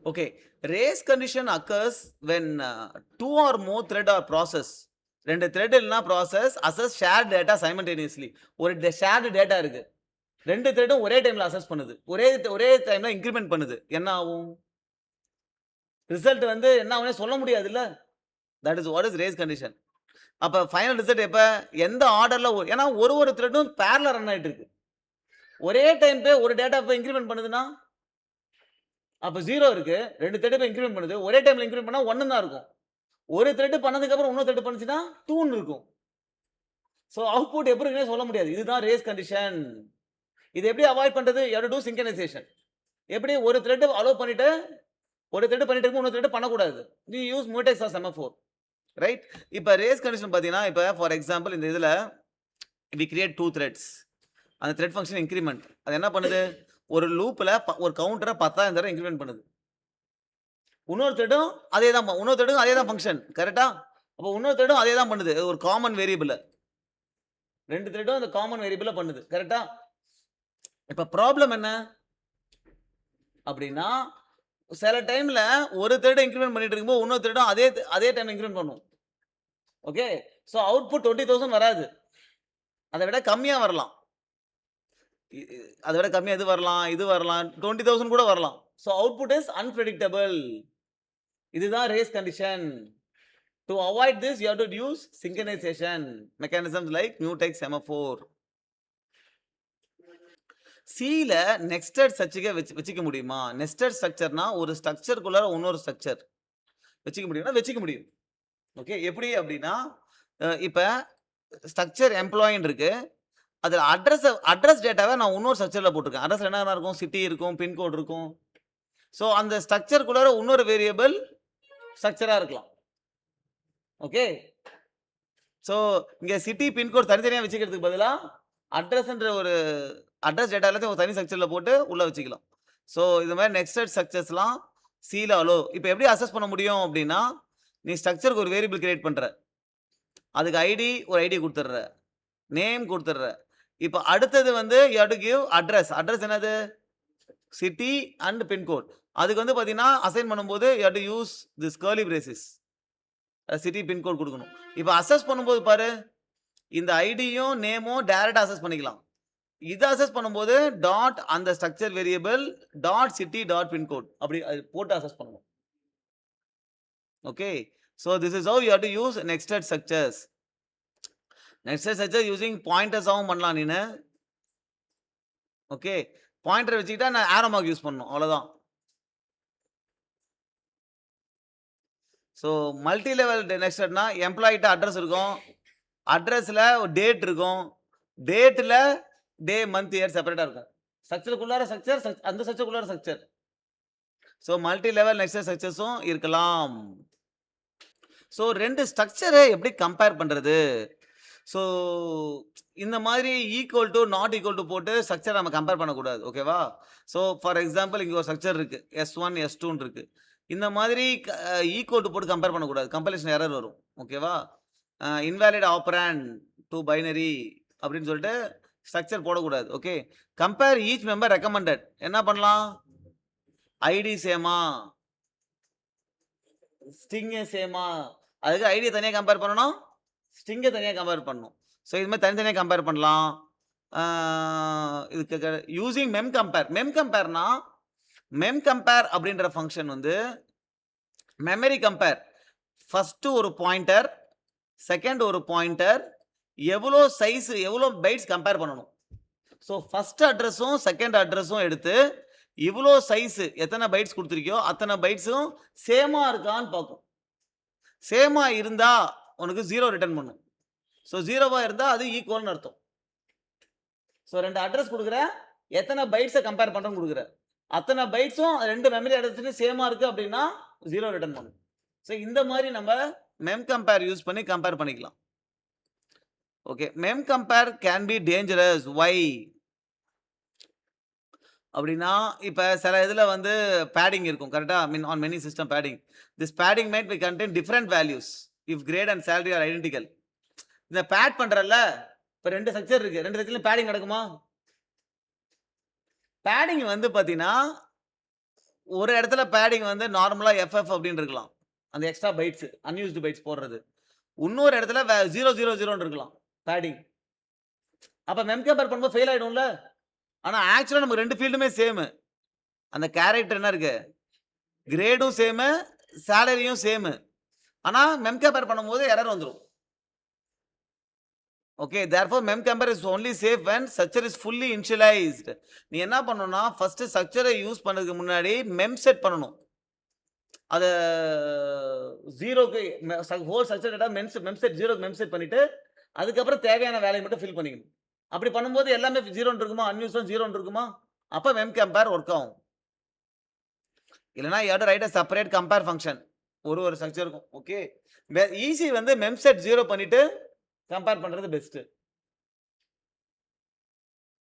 Okay, race condition occurs when two or more thread or process. ரெண்டு thread இல்லனா process access shared data simultaneously. ஒரு shared data இருக்கு. ரெண்டு threadம் ஒரே டைம்ல access பண்ணுது. ஒரே டைம்ல இன்கிரிமெண்ட் பண்ணுது. என்ன ஆகும்? ரிசல்ட் வந்து என்ன ஆகும்னே சொல்ல முடியாதுல்ல. That is what is race condition. அப்ப ஃபைனல் ரிசல்ட் எப்ப? எந்த ஆர்டர்ல ஏன்னா ஒரு த்ரெட்டும் பேரலல் ரன் ஆயிட்டு இருக்கு. ஒரே டைம் ஒரு டேட்டா இன்கிரிமெண்ட் பண்ணுதுன்னா அப்ப 0 இருக்கு. 2 த்ரெட் இப்ப இன்கிரிமெண்ட் பண்ணுது. ஒரே டைம்ல இன்கிரிமெண்ட் பண்ணா 1 தான் இருக்கும். ஒரு த்ரெட் பண்ணதுக்கு அப்புறம் இன்னொரு த்ரெட் பண்ணுச்சுன்னா 2ன்னு இருக்கும். சோ அவுட்புட் எப்படி இருக்குன்னு சொல்ல முடியாது. இதுதான் ரேஸ் கண்டிஷன். இது எப்படி அவாய்ட் பண்றது? You have to do synchronization. எப்படி ஒரு த்ரெட் அலோ பண்ணிட்டு ஒரு த்ரெட் பண்ணிட்டு இருக்கும் இன்னொரு த்ரெட் பண்ணக்கூடாது. You use mutex or semaphore. Right? இப்ப ரேஸ் கண்டிஷன் பாத்தீங்கன்னா இப்ப ஃபார் எக்ஸாம்பிள் இந்த இதுல we create 2 threads. அந்த த்ரெட் ஃபங்க்ஷன் இன்கிரிமெண்ட். அது என்ன பண்ணுது? ஒரு லூப்ல ஒரு கவுண்டரை 10,000 தடவை இன்கிரிமெண்ட் பண்ணுது. இன்னொரு த்ரெட்டும் அதே தான் ஃபங்க்ஷன். கரெக்ட்டா? அப்ப இன்னொரு த்ரெட்டும் அதே தான் பண்ணுது. ஒரு காமன் வேரியபிள். 2 த்ரெட்டும் அந்த காமன் வேரியபிள பண்ணுது. கரெக்ட்டா? இப்ப ப்ராப்ளம் என்ன? அப்படின்னா சில டைம்ல ஒரு த்ரெட் இன்கிரிமெண்ட் பண்ணிட்டு இருக்கும்போது இன்னொரு த்ரெட்டும் அதே டைம் இன்கிரிமெண்ட் பண்ணும். ஓகே? சோ அவுட்புட் 20,000 வராது. அதை விட கம்மியா வரலாம். அதை விட கம்மியா இது வரலாம் 20,000 கூட வரலாம். So output is unpredictable. இதுதான் race condition. To avoid this you have to use synchronization mechanisms like mutex semaphore. சில நெஸ்டட் வச்சுக்க முடியுமா? நெஸ்டட் ஸ்ட்ரக்சர்னா ஒரு ஸ்ட்ரக்சருக்குள்ள இன்னொரு ஸ்ட்ரக்சர் வச்சுக்க முடியும்னா வச்சுக்க முடியும். ஓகே, எப்படி அப்படின்னா இப்ப ஸ்ட்ரக்சர் எம்ப்ளாயின்னு இருக்கு. அதுல அட்ரஸ் டேட்டாவை நான் இன்னொரு ஸ்ட்ரக்சர்ல போட்டிருக்கேன். அட்ரஸ் என்ன இருக்கும்? சிட்டி இருக்கும், பின்கோட் இருக்கும். சோ அந்த ஸ்ட்ரக்சருக்குள்ள இன்னொரு வேரியபிள் ஸ்ட்ரக்சரா இருக்கலாம். ஓகே, சோ இங்க சிட்டி பின்கோட் தனித்தனியா வச்சுக்கிறதுக்கு பதிலா அட்ரஸ்ன்ற ஒரு அட்ரஸ் டேட்டா எல்லாத்தையும் ஒரு தனி ஸ்ட்ரக்சர்ல போட்டு உள்ள வச்சுக்கலாம். சோ இது மாதிரி நெஸ்டட் ஸ்ட்ரக்சர்ஸ்லாம் சில அலோ. இப்போ எப்படி அசஸ் பண்ண முடியும் அப்படின்னா நீ ஸ்ட்ரக்சருக்கு ஒரு வேரியபிள் கிரியேட் பண்ற. அதுக்கு ஒரு ஐடி கொடுத்துடுற, நேம் கொடுத்துடுற. இப்போ அடுத்தது வந்து you have to give address. Address என்னது? City and pincode. அதுக்கு வந்து பாத்தீங்கன்னா அசைன் பண்ணும்போது you have to use this curly braces. City pincode கொடுக்கணும். இப்போ அசஸ் பண்ணும்போது பாரு, இந்த ஐடியும் நேமும் டைரக்டா அசஸ் பண்ணிக்கலாம். இதை அசஸ் பண்ணும்போது டாட் அந்த structure variable dot city dot pincode அப்படி போட்டு அசஸ் பண்ணணும். Okay, so this is how you have to use nested structures. Nested structure using pointers ஆவும் பண்ணலாம் நீனு. ஓகே, பாயிண்டர் வச்சுக்கிட்டா நான் ஆரோ மார்க் யூஸ் பண்ணணும், அவ்வளவுதான். ஸோ மல்டி லெவல் நெஸ்டட்னா எம்ப்ளாயிட்ட அட்ரஸ் இருக்கும், அட்ரஸ்ல ஒரு டேட் இருக்கும், டேட்ல டே மந்த் இயர் செப்பரேட்டா இருக்கும். ஸ்ட்ரக்சருக்குள்ளார ஸ்ட்ரக்சர், அந்த ஸ்ட்ரக்சருக்குள்ளார structure. So multi level nested ஸ்ட்ரக்சர்ஸும் இருக்கலாம். ஸோ 2 ஸ்ட்ரக்சரை எப்படி கம்பேர் பண்றது? ஸோ இந்த மாதிரி equal to not equal to போட்டு ஸ்ட்ரக்சர் நம்ம கம்பேர் பண்ணக்கூடாது. ஓகேவா? ஸோ ஃபார் எக்ஸாம்பிள் இங்கே ஒரு ஸ்ட்ரக்சர் இருக்கு, S1 S2 இருக்கு. இந்த மாதிரி ஈக்குவல் டு போட்டு கம்பேர் பண்ணக்கூடாது, கம்பைலேஷன் எரர் வரும். ஓகேவா? இன்வேலிட் ஆப்பரண்ட் டு பைனரி அப்படின்னு சொல்லிட்டு ஸ்ட்ரக்சர் போடக்கூடாது. Okay, compare each member recommended. என்ன பண்ணலாம்? ஐடி சேமா, ஸ்ட்ரிங் சேமா. அதுக்கு ஐடியை தனியாக கம்பேர் பண்ணணும், ஸ்ட்ரிங்கை தனியாக கம்பேர் பண்ணணும். ஸோ இது மாதிரி தனித்தனியாக கம்பேர் பண்ணலாம். இதுக்கு யூசிங் மெம் கம்பேர். மெம் கம்பேர்னா மெம் கம்பேர் அப்படின்ற ஃபங்க்ஷன் வந்து மெமரி கம்பேர். ஃபர்ஸ்ட் ஒரு பாயிண்டர், செகண்ட் ஒரு பாயிண்டர், எவ்வளோ சைஸ் எவ்வளோ பைட்ஸ் கம்பேர் பண்ணணும். ஸோ ஃபர்ஸ்ட் அட்ரஸும் செகண்ட் அட்ரஸும் எடுத்து இவ்வளோ சைஸ் எத்தனை பைட்ஸ் கொடுத்துருக்கியோ அத்தனை பைட்ஸும் சேமா இருக்கான்னு பார்க்கும். சேமா இருந்தா உனக்கு 0 ரிட்டர்ன் பண்ணும். ஸோ 0வா இருந்தா அது ஈக்குவல்னு அர்த்தம். ஸோ 2 அட்ரஸ் கொடுக்குற, எத்தனை பைட்ஸை கம்பேர் பண்ணுறோன்னு கொடுக்குற, அத்தனை பைட்ஸும் 2 மெமரி அட்ரஸ்லையும் சேமா இருக்கு அப்படின்னா 0 ரிட்டர்ன் பண்ணும். ஸோ இந்த மாதிரி நம்ம மெம் கம்பேர் யூஸ் பண்ணி கம்பேர் பண்ணிக்கலாம். Okay, mem compare can be dangerous. Why அப்படின்னா இப்போ சில இதில் வந்து பேடிங் இருக்கும். கரெக்டாக? Mean on many system padding. This padding might be contain different values if grade and salary are identical. இந்த பேட் பண்றல, இப்போ 2 ஸ்ட்ரக்சர் இருக்கு, 2 ஸ்ட்ரக்சர்ல பேடிங் நடக்குமா? பேடிங் வந்து பாத்தீங்கன்னா ஒரு இடத்துல பேடிங் வந்து நார்மலா எஃப்எஃப் அப்படின்னு இருக்கலாம். அந்த எக்ஸ்ட்ரா பைட்ஸ், அன்யூஸ்டு பைட்ஸ் போடுறது. இன்னொரு இடத்துல 000ன்னு இருக்கலாம் பேடிங். அப்ப மெம்கம்பேர் பண்ணும்போது ஃபெயில் ஆயிடும்ல. ஆனா ஆக்சுவலா நமக்கு 2 ஃபீல்டுமே சேமு. அந்த கேரக்டர் என்ன இருக்கு? கிரேடும் சேமு, சேலரியும் சேமு. ஆனா மெம்கம்பேர் பண்ணும்போது எரர் வந்துரும். Okay. Therefore mem compare is only safe when structure is fully initialised. நீ என்ன பண்ணணும்னா, ஃபர்ஸ்ட் ஸ்ட்ரக்சர யூஸ் பண்றதுக்கு முன்னாடி மெம் செட் பண்ணணும். அத 0க்கு ஹோல் ஸ்ட்ரக்சர் டேட்டா மெம் செட் 0க்கு மெம் செட் பண்ணிட்டு, அதுக்கப்புறம் தேவையான வேலைய மட்டும் ஃபில் பண்ணிக்கணும். அப்படி பண்ணும்போது எல்லாமே 0ன்னு இருக்குமா? அன்யூஸ்டும் 0ன்னு இருக்குமா? அப்ப மெம்கம்பேர் ஒர்க் ஆகும். இல்லன்னா you have to right a separate compare function. ஒரு ஸ்ட்ரக்சருக்கும். ஓகே. ஈஸி வந்து மெம் செட் 0 பண்ணிட்டு கம்பேர் பண்றது பெஸ்ட்.